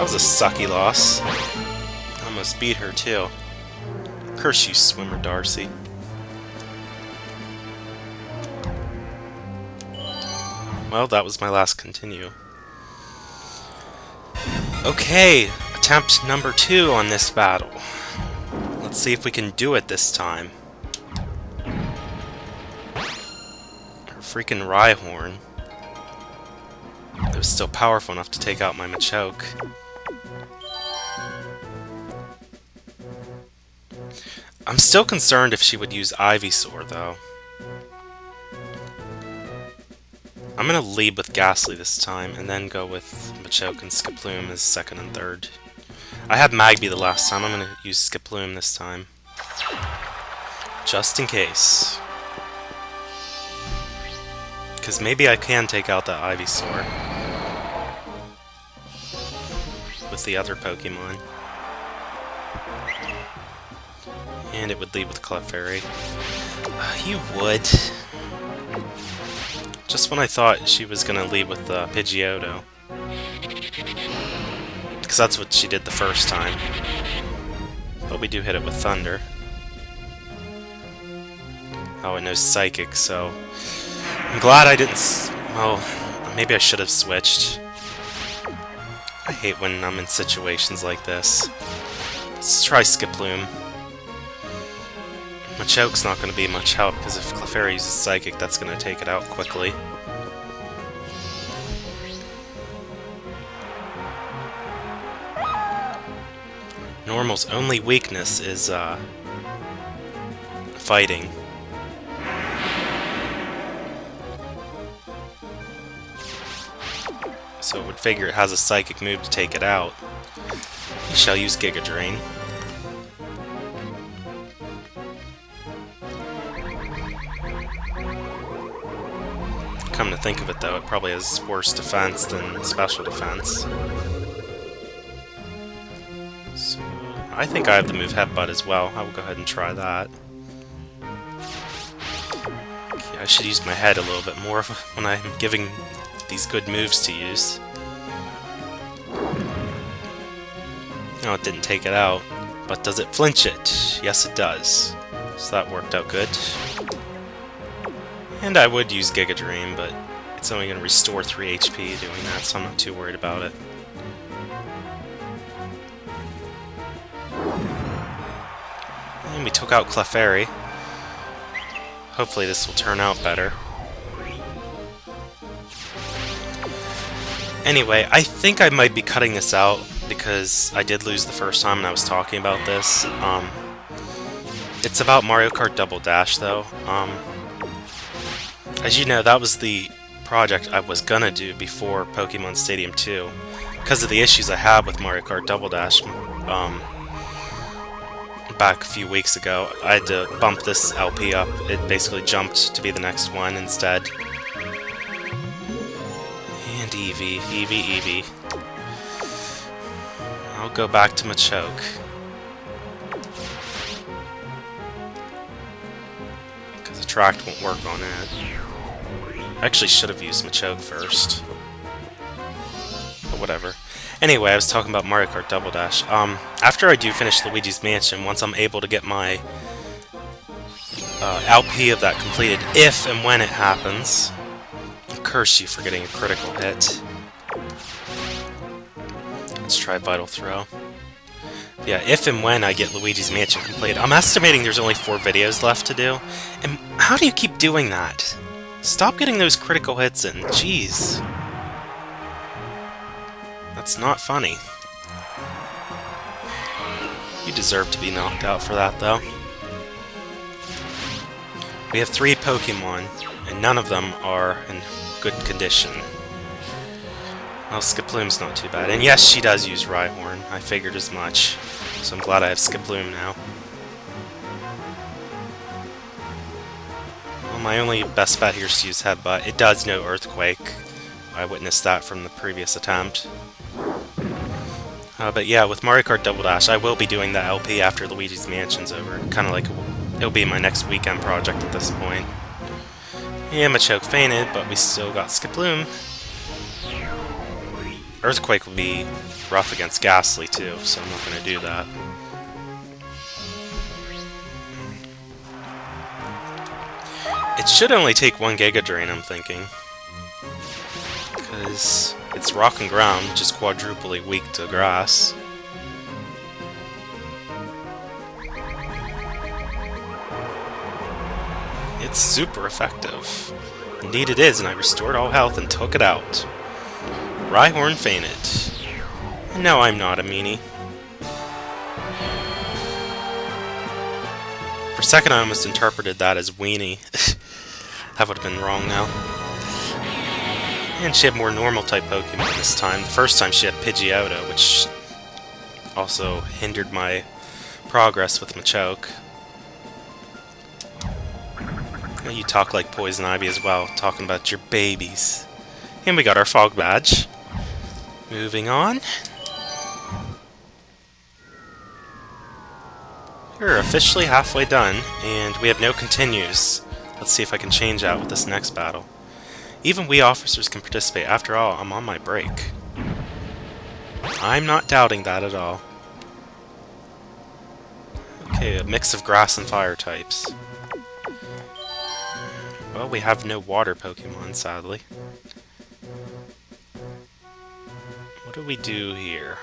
That was a sucky loss. Almost beat her too. Curse you, Swimmer Darcy. Well, that was my last continue. Okay, attempt number 2 on this battle. Let's see if we can do it this time. Her freaking Rhyhorn. It was still powerful enough to take out my Machoke. I'm still concerned if she would use Ivysaur, though. I'm gonna lead with Ghastly this time, and then go with Machoke and Skiploom as second and third. I had Magby the last time, I'm gonna use Skiploom this time. Just in case. Because maybe I can take out that Ivysaur with the other Pokemon. And it would lead with Clefairy. You would. Just when I thought she was gonna lead with Pidgeotto. Because that's what she did the first time. But we do hit it with Thunder. Oh, it knows Psychic, so... I'm glad I didn't... Well, maybe I should have switched. I hate when I'm in situations like this. Let's try Skiploom. Machoke's not going to be much help, because if Clefairy uses Psychic, that's going to take it out quickly. Normal's only weakness is, fighting. So it would figure it has a Psychic move to take it out. We shall use Giga Drain. Come to think of it, though, it probably has worse defense than special defense. So, I think I have the move Headbutt as well. I will go ahead and try that. Okay, I should use my head a little bit more when I'm giving these good moves to use. No, it didn't take it out. But does it flinch it? Yes, it does. So that worked out good. And I would use Giga Drain, but it's only going to restore 3 HP doing that, so I'm not too worried about it. And we took out Clefairy. Hopefully this will turn out better. Anyway, I think I might be cutting this out, because I did lose the first time and I was talking about this. It's about Mario Kart Double Dash, though. As you know, that was the project I was gonna do before Pokemon Stadium 2. Because of the issues I had with Mario Kart Double Dash back a few weeks ago, I had to bump this LP up. It basically jumped to be the next one instead. And Eevee. I'll go back to Machoke. Because Attract won't work on it. I actually should have used Machoke first. But whatever. Anyway, I was talking about Mario Kart Double Dash. After I do finish Luigi's Mansion, once I'm able to get my LP of that completed, if and when it happens... Curse you for getting a critical hit. Let's try Vital Throw. Yeah, if and when I get Luigi's Mansion completed. I'm estimating there's only 4 videos left to do. And how do you keep doing that? Stop getting those critical hits in. Jeez. That's not funny. You deserve to be knocked out for that, though. We have 3 Pokemon, and none of them are in good condition. Well, Skiploom's not too bad. And yes, she does use Rhyhorn. I figured as much. So I'm glad I have Skiploom now. Well, my only best bet here is to use Headbutt. It does know Earthquake. I witnessed that from the previous attempt. But yeah, with Mario Kart Double Dash, I will be doing the LP after Luigi's Mansion's over. Kind of like it'll be my next weekend project at this point. Yeah, Machoke fainted, but we still got Skiploom. Earthquake would be rough against Ghastly too, so I'm not going to do that. It should only take 1 Giga Drain, I'm thinking. Because it's Rock and Ground, which is quadruply weak to grass. It's super effective. Indeed it is, and I restored all health and took it out. Rhyhorn fainted. And no, I'm not a meanie. For a second I almost interpreted that as weenie. That would have been wrong now. And she had more normal type Pokemon this time. The first time she had Pidgeotto, which also hindered my progress with Machoke. You talk like Poison Ivy as well, talking about your babies. And we got our Fog Badge. Moving on. We're officially halfway done, and we have no continues. Let's see if I can change that with this next battle. Even we officers can participate. After all, I'm on my break. I'm not doubting that at all. Okay, a mix of grass and fire types. Well, we have no water Pokemon, sadly. What do we do here?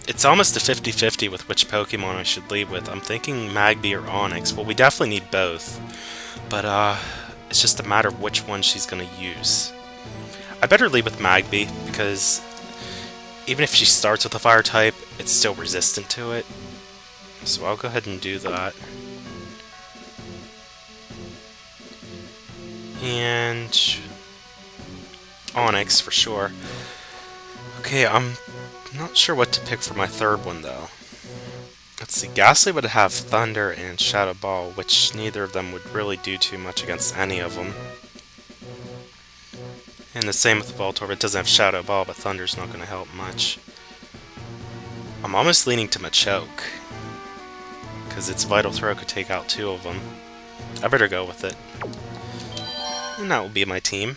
It's almost a 50-50 with which Pokemon I should lead with. I'm thinking Magby or Onix. Well, we definitely need both. But, it's just a matter of which one she's gonna use. I better lead with Magby, because even if she starts with a fire type, it's still resistant to it. So I'll go ahead and do that. And Onix for sure. Okay, I'm not sure what to pick for my third one though. Let's see, Ghastly would have Thunder and Shadow Ball, which neither of them would really do too much against any of them. And the same with Voltorb, it doesn't have Shadow Ball, but Thunder's not going to help much. I'm almost leaning to Machoke, because its Vital Throw could take out 2 of them. I better go with it. And that will be my team.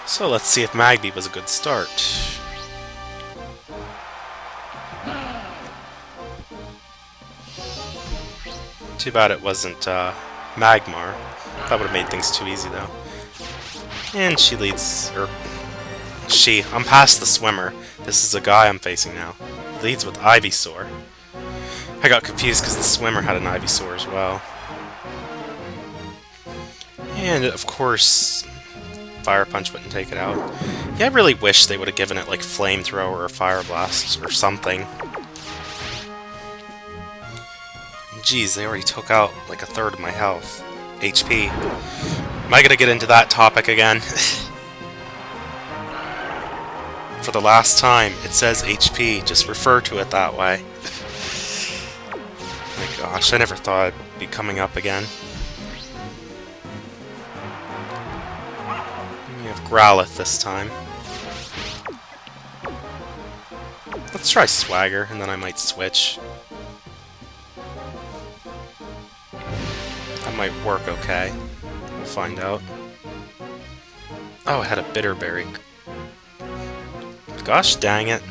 So let's see if Magby was a good start. Too bad it wasn't Magmar. That would have made things too easy though. And she leads, I'm past the swimmer. This is a guy I'm facing now. He leads with Ivysaur. I got confused because the swimmer had an Ivysaur as well. And of course, Fire Punch wouldn't take it out. Yeah, I really wish they would have given it like Flamethrower or Fire Blast or something. Jeez, they already took out like a third of my health. HP. Am I gonna get into that topic again? For the last time, it says HP. Just refer to it that way. My gosh, I never thought I'd be coming up again. We have Growlithe this time. Let's try Swagger, and then I might switch. That might work okay. We'll find out. Oh, I had a Bitter Berry. Gosh dang it.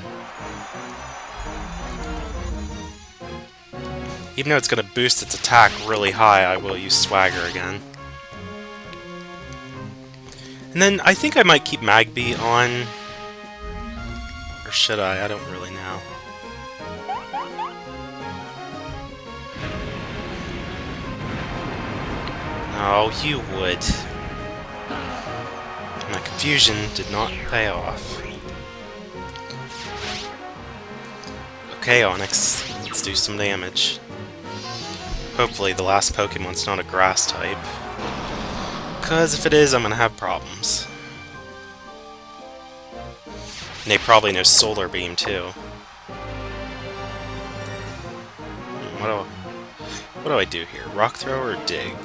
Even though it's going to boost its attack really high, I will use Swagger again. And then I think I might keep Magby on. Or should I? I don't really know. Oh, you would. My confusion did not pay off. Okay, Onix, let's do some damage. Hopefully the last Pokemon's not a grass type. Because if it is, I'm gonna have problems. And they probably know Solar Beam, too. What do I do here? Rock Throw or Dig?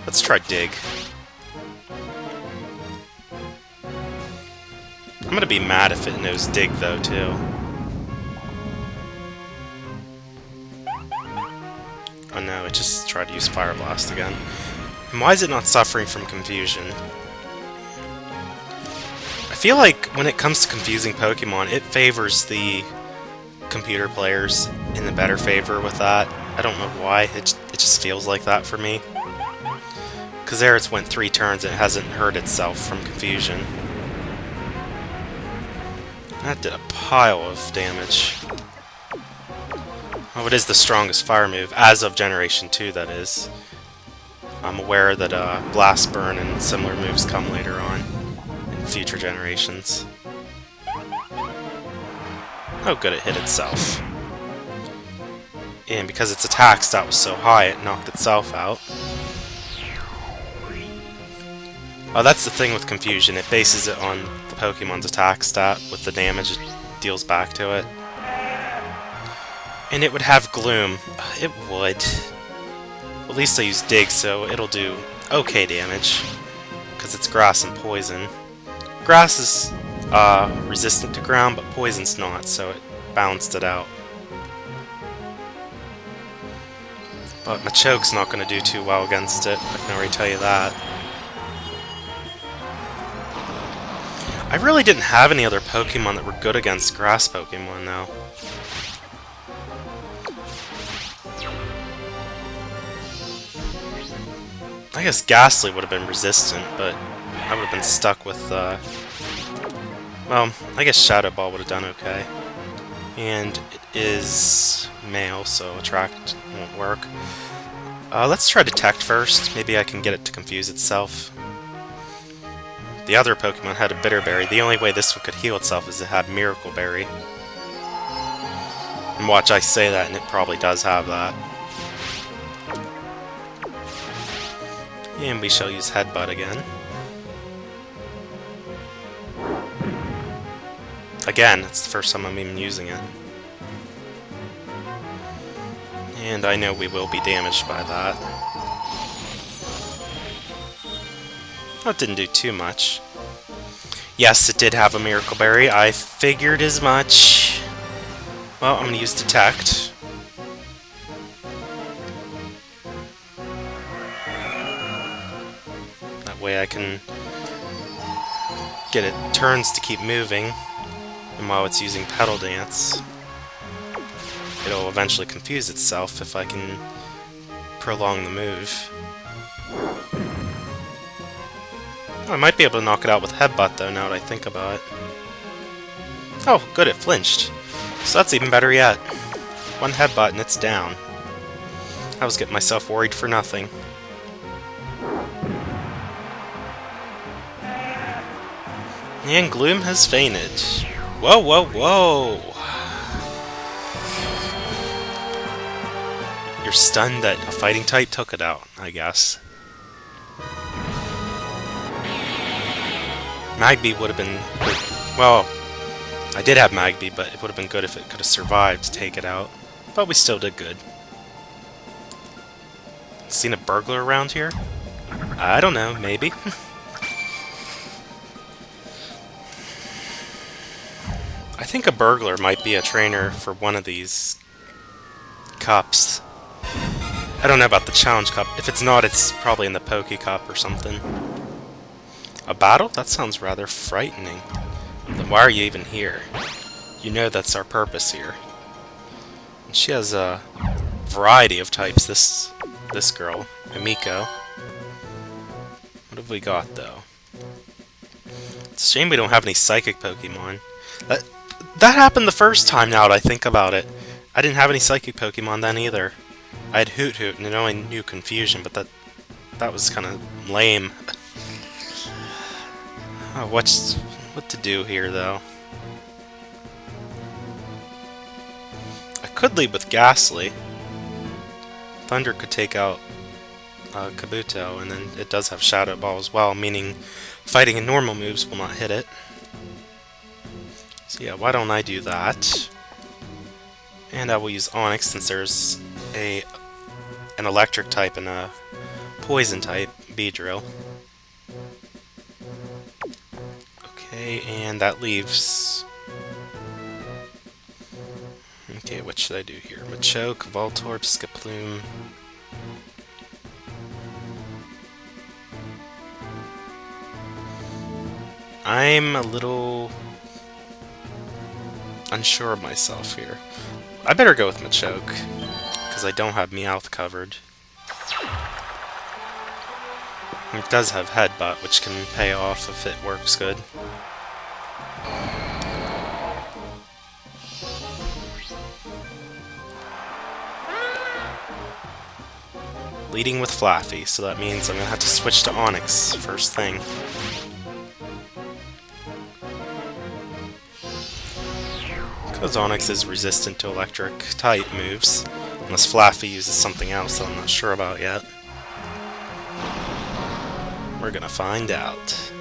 Let's try Dig. I'm gonna be mad if it knows Dig, though, too. try to use Fire Blast again. And why is it not suffering from confusion? I feel like when it comes to confusing Pokemon, it favors the computer players in the better favor with that. I don't know why, it just feels like that for me. Because there it's went 3 turns and it hasn't hurt itself from confusion. That did a pile of damage. Oh, it is the strongest fire move, as of Generation 2, that is. I'm aware that Blast Burn and similar moves come later on in future generations. Oh good, it hit itself. And because its attack stat was so high, it knocked itself out. Oh, that's the thing with confusion, it bases it on the Pokemon's attack stat with the damage it deals back to it. And it would have Gloom. It would. At least I use Dig, so it'll do okay damage. Because it's grass and poison. Grass is resistant to ground, but poison's not, so it balanced it out. But Machoke's not going to do too well against it, I can already tell you that. I really didn't have any other Pokemon that were good against grass Pokemon, though. I guess Ghastly would have been resistant, but I would have been stuck with, well, I guess Shadow Ball would have done okay. And it is male, so Attract won't work. Let's try Detect first. Maybe I can get it to confuse itself. The other Pokemon had a Bitter Berry. The only way this one could heal itself is to have Miracle Berry. And watch, I say that, and it probably does have that. And we shall use Headbutt again. Again, it's the first time I'm even using it. And I know we will be damaged by that. Oh, it didn't do too much. Yes, it did have a Miracle Berry. I figured as much. Well, I'm going to use Detect. That way I can get it turns to keep moving. And while it's using Petal Dance, it'll eventually confuse itself if I can prolong the move. Oh, I might be able to knock it out with Headbutt, though, now that I think about it. Oh, good, it flinched. So that's even better yet. One Headbutt and it's down. I was getting myself worried for nothing. And Gloom has fainted. Whoa, whoa, whoa! You're stunned that a fighting type took it out, I guess. Magby would have been good. Well, I did have Magby, but it would have been good if it could have survived to take it out. But we still did good. Seen a burglar around here? I don't know, maybe. I think a burglar might be a trainer for one of these cups. I don't know about the challenge cup. If it's not, it's probably in the Poke Cup or something. A battle? That sounds rather frightening. Then why are you even here? You know that's our purpose here. And she has a variety of types, this girl, Amiko. What have we got, though? It's a shame we don't have any Psychic Pokemon. That happened the first time, now that I think about it. I didn't have any Psychic Pokemon then either. I had Hoot Hoot, and it only knew Confusion, but that was kind of lame. Oh, what to do here, though? I could lead with Ghastly. Thunder could take out Kabuto, and then it does have Shadow Ball as well, meaning fighting in normal moves will not hit it. So yeah, why don't I do that? And I will use Onyx since there's an electric type and a poison type, Beedrill. Okay, and that leaves... Okay, what should I do here? Machoke, Voltorb, Skiploom... I'm a little unsure of myself here. I better go with Machoke, because I don't have Meowth covered. It does have Headbutt, which can pay off if it works good. Leading with Flaffy, so that means I'm going to have to switch to Onix first thing. Because Onix is resistant to electric type moves, unless Flaffy uses something else that I'm not sure about yet. We're gonna find out.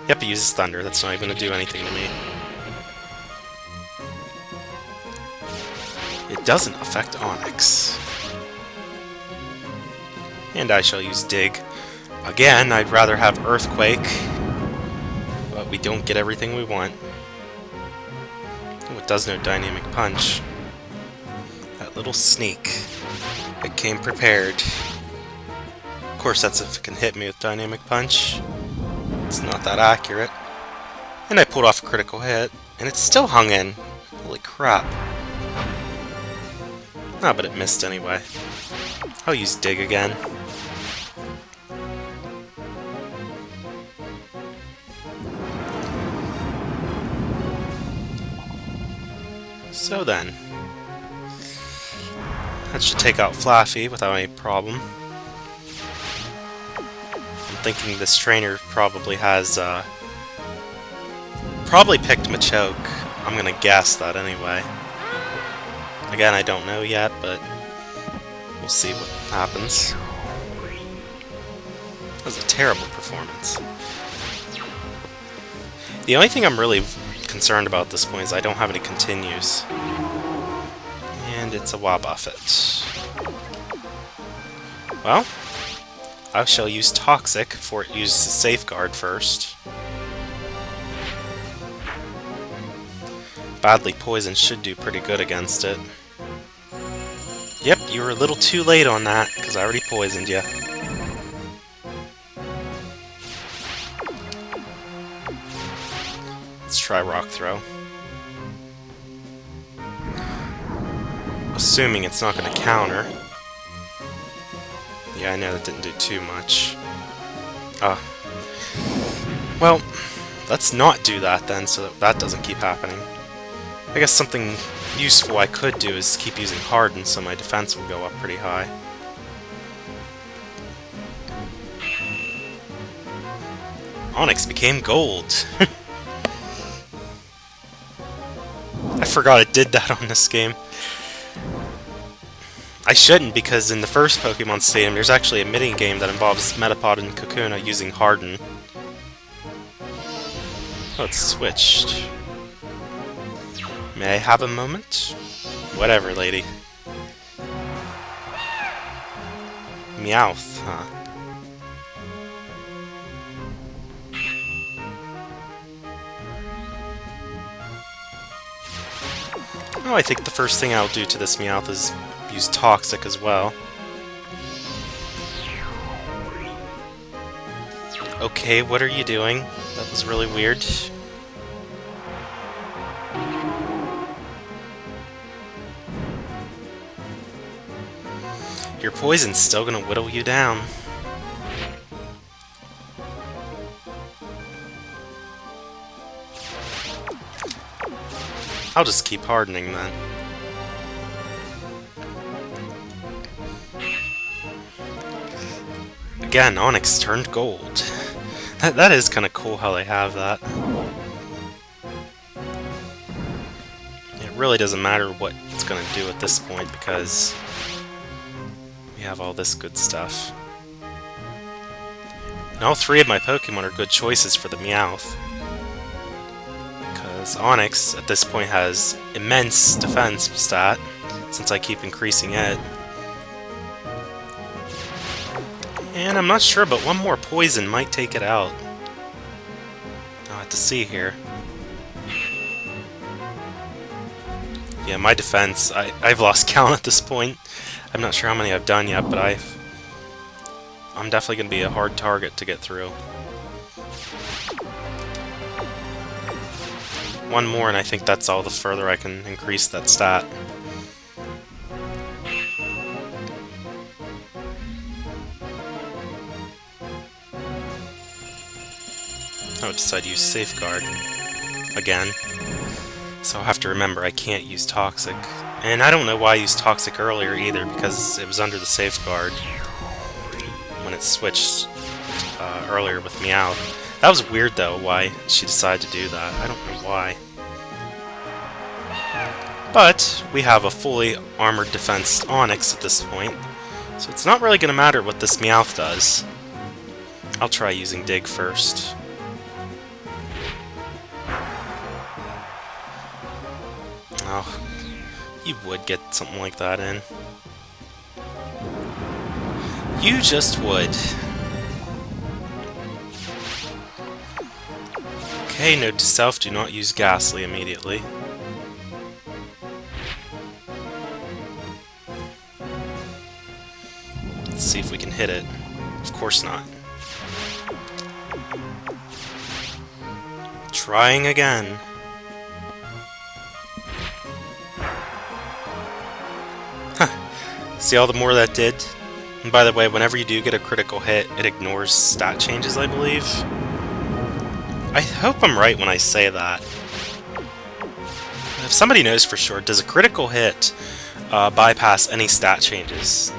Yep, he uses Thunder. That's not even gonna do anything to me. It doesn't affect Onix. And I shall use Dig. Again, I'd rather have Earthquake, but we don't get everything we want. Oh, it does no Dynamic Punch. That little sneak. It came prepared. Of course, that's if it can hit me with Dynamic Punch. It's not that accurate. And I pulled off a critical hit, and it still hung in. Holy crap. Ah, but it missed anyway. I'll use Dig again. So then, that should take out Flaffy without any problem. I'm thinking this trainer probably has, probably picked Machoke. I'm gonna guess that anyway. Again, I don't know yet, but we'll see what happens. That was a terrible performance. The only thing I'm really concerned about at this point is I don't have any continues. And it's a Wobbuffet. Well, I shall use Toxic before it uses Safeguard first. Badly Poison should do pretty good against it. Yep, you were a little too late on that, because I already poisoned you. Let's try Rock Throw. Assuming it's not going to counter. Yeah, I know that didn't do too much. Well, let's not do that then, so that doesn't keep happening. I guess something useful I could do is keep using Harden, so my defense will go up pretty high. Onix became gold! I forgot it did that on this game. I shouldn't, because in the first Pokemon Stadium, there's actually a mini-game that involves Metapod and Kakuna using Harden. Oh, it's switched. May I have a moment? Whatever, lady. Meowth, huh? Oh, I think the first thing I'll do to this Meowth is use Toxic as well. Okay, what are you doing? That was really weird. Your poison's still gonna whittle you down. I'll just keep hardening then. Again, Onix turned gold. That is kind of cool how they have that. It really doesn't matter what it's going to do at this point because we have all this good stuff. And all three of my Pokemon are good choices for the Meowth. Because Onix, at this point, has immense defense stat, since I keep increasing it. And I'm not sure, but one more poison might take it out. I'll have to see here. Yeah, my defense, I've lost count at this point. I'm not sure how many I've done yet, but I'm definitely going to be a hard target to get through. one more, and I think that's all the further I can increase that stat. I would decide to use Safeguard again. So I'll have to remember I can't use Toxic. And I don't know why I used Toxic earlier either, because it was under the Safeguard when it switched earlier with Meowth. That was weird though, why she decided to do that. I don't know why. But we have a fully armored defense Onix at this point, so it's not really going to matter what this Meowth does. I'll try using Dig first. Oh, you would get something like that in. You just would. Okay, note to self, do not use Ghastly immediately. Let's see if we can hit it. Of course not. Trying again. See all the more that did? And by the way, whenever you do get a critical hit, it ignores stat changes, I believe. I hope I'm right when I say that. If somebody knows for sure, does a critical hit bypass any stat changes?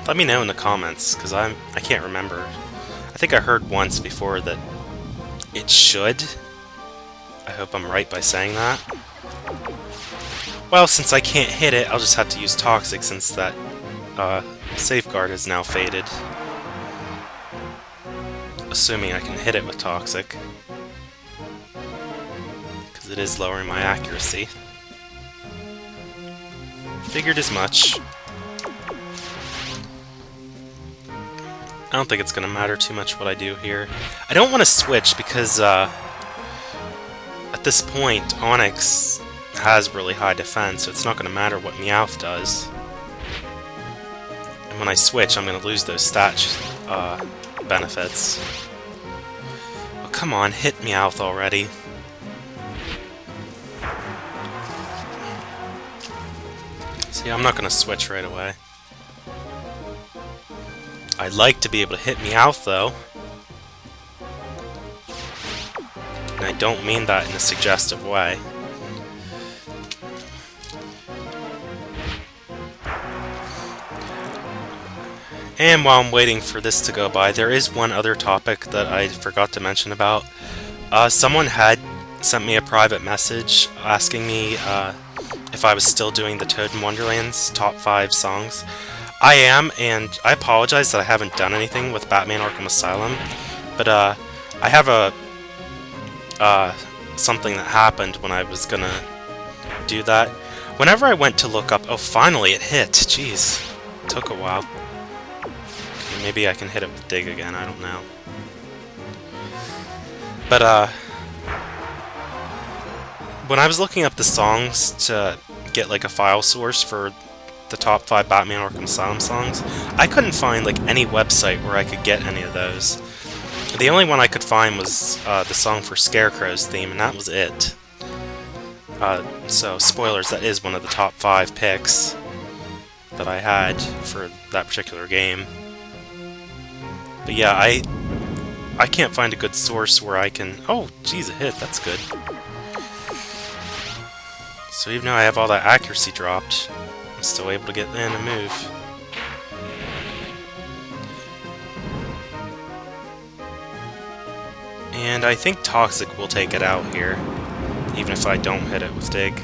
Let me know in the comments, because I can't remember. I think I heard once before that it should. I hope I'm right by saying that. Well, since I can't hit it, I'll just have to use Toxic since that Safeguard has now faded. Assuming I can hit it with Toxic. Because it is lowering my accuracy. Figured as much. I don't think it's going to matter too much what I do here. I don't want to switch because at this point, Onix has really high defense, so it's not going to matter what Meowth does. And when I switch, I'm going to lose those stat benefits. Oh, come on, hit Meowth already. See, I'm not going to switch right away. I'd like to be able to hit Meowth, though. And I don't mean that in a suggestive way. And while I'm waiting for this to go by, there is one other topic that I forgot to mention about. Someone had sent me a private message asking me if I was still doing the ToadinWonderland's top 5 songs. I am, and I apologize that I haven't done anything with Batman Arkham Asylum, but I have a something that happened when I was gonna do that. Whenever I went to look up... Oh, finally it hit! Jeez. It took a while. Okay, maybe I can hit it with Dig again, I don't know. But, when I was looking up the songs to get, like, a file source for the top 5 Batman Arkham Asylum songs, I couldn't find, like, any website where I could get any of those. The only one I could find was the song for Scarecrow's theme, and that was it. So, spoilers, that is one of the top 5 picks that I had for that particular game. But yeah, I can't find a good source where I can... Oh, geez, a hit, that's good. So even though I have all that accuracy dropped, I'm still able to get in and move. And I think Toxic will take it out here, even if I don't hit it with Dig.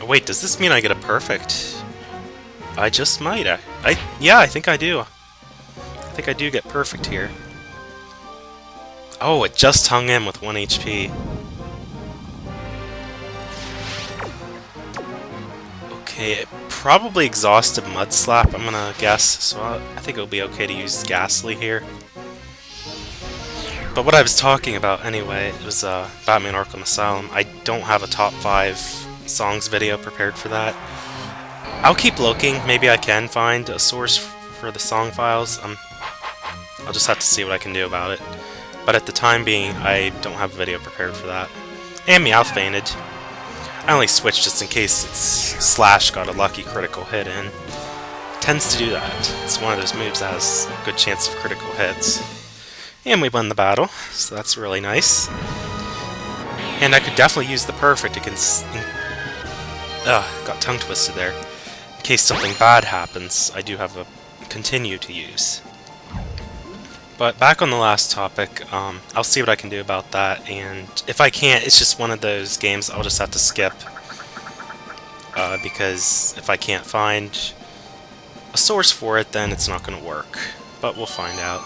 Oh, wait, does this mean I get a perfect? I just might. Yeah, I think I do. I think I do get perfect here. Oh, it just hung in with 1 HP. Okay, it probably exhausted Mud Slap, I'm gonna guess, so I think it'll be okay to use Ghastly here. But what I was talking about anyway, it was Batman Arkham Asylum. I don't have a top 5 songs video prepared for that. I'll keep looking, maybe I can find a source for the song files. I'll just have to see what I can do about it. But at the time being, I don't have a video prepared for that. And Meowth fainted. I only switched just in case its Slash got a lucky critical hit in. It tends to do that. It's one of those moves that has a good chance of critical hits. And we won the battle, so that's really nice. And I could definitely use the perfect against... got tongue twisted there. In case something bad happens, I do have a continue to use. But back on the last topic, I'll see what I can do about that, and if I can't, it's just one of those games I'll just have to skip. Because if I can't find a source for it, then it's not going to work. But we'll find out.